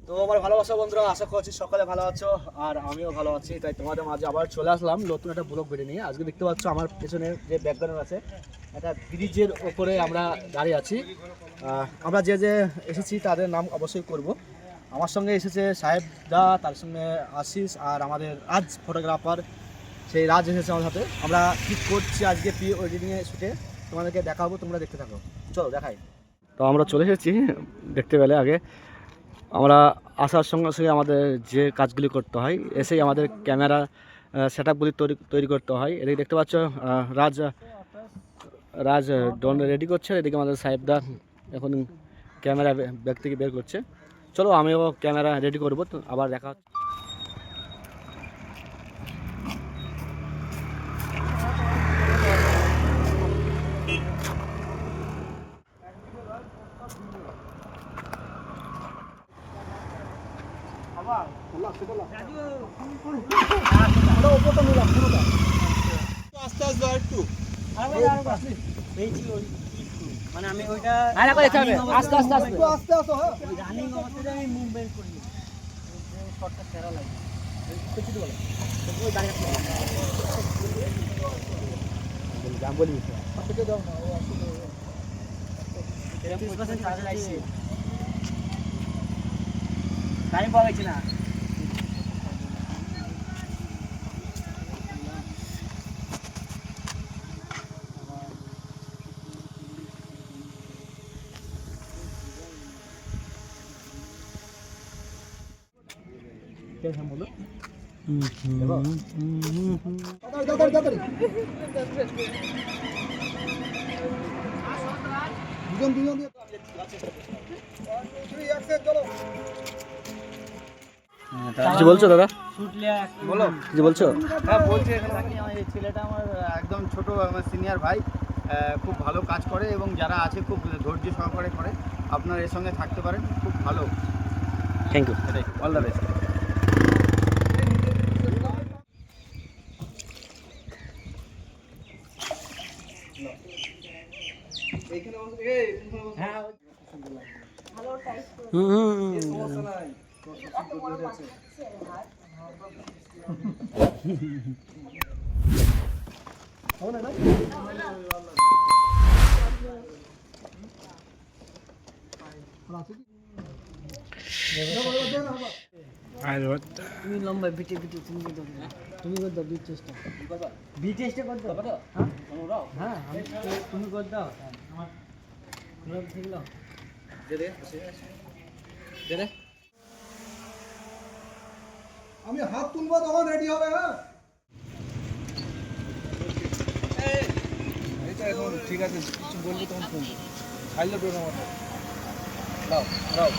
তো আমার ভালোবাসা বন্ধুরা, আশা করছি সকালে ভালো আছো আর আমিও ভালো আছি। তাই তোমাদের মাঝে আবার চলে আসলাম নতুন একটা ব্লগ ভিডিও নিয়ে। আজকে দেখতে পাচ্ছ আমার পেছনে যে ব্যাকগ্রাউন্ড আছে, একটা ব্রিজের ওপরে আমরা দাঁড়িয়ে আছি। আমরা যে যে এসেছি তাদের নাম অবশ্যই করব। আমার সঙ্গে এসেছে সাহেব দা, তার সঙ্গে আশিস আর আমাদের রাজ ফটোগ্রাফার, সেই রাজ এসেছে আমার সাথে। আমরা ঠিক করছি আজকে প্রি ওয়েডিংয়ে শুটে, তোমাদেরকে দেখাবো, তোমরা দেখতে থাকো। চলো দেখাই। তো আমরা চলে এসেছি, দেখতে পেলে আগে আমরা আসার সঙ্গে সঙ্গে আমাদের যে কাজগুলি করতে হয়, এসেই আমাদের ক্যামেরা সেট আপগুলি তৈরি করতে হয়। এদিকে দেখতে পাচ্ছ রাজ রাজ ড্রোন রেডি করছে, এদিকে আমাদের সাহেবদা এখন ক্যামেরা ব্যাগ থেকে বের করছে। চলো আমিও ক্যামেরা রেডি করবো, তো আবার দেখা হচ্ছে। মানে আমি ওইটা আস্তে আস্তে আস্তে রানিং অবস্থাতে আমি মুভমেন্ট করি, শটটা সেরা লাগে। টাইম পাওয়া গেছে না। কিছু বলছো দাদা? বলো কিছু বলছো? হ্যাঁ বলছি, এখানে থাকি। আমার এই ছেলেটা আমার একদম ছোট, আমার সিনিয়র ভাই, খুব ভালো কাজ করে এবং যারা আছে খুব ধৈর্য সহকারে করে। আপনার এর সঙ্গে থাকতে পারেন, খুব ভালো। Thank you. এটাই, অল দ্য বেস্ট। তুমি লম্বা বিটে তুমি করতে তুমি করতে বিট চেষ্টা বিট চেষ্টা করতে হ্যাঁ তুমি কর দাও। আমার ঠিক না আমি হাত তুলবো তখন রেডি হবে। হ্যাঁ এইটা এখন ঠিক আছে, কিছু বলবো তখন শুনবো। খাইলে বেরো আমার দাও দাও।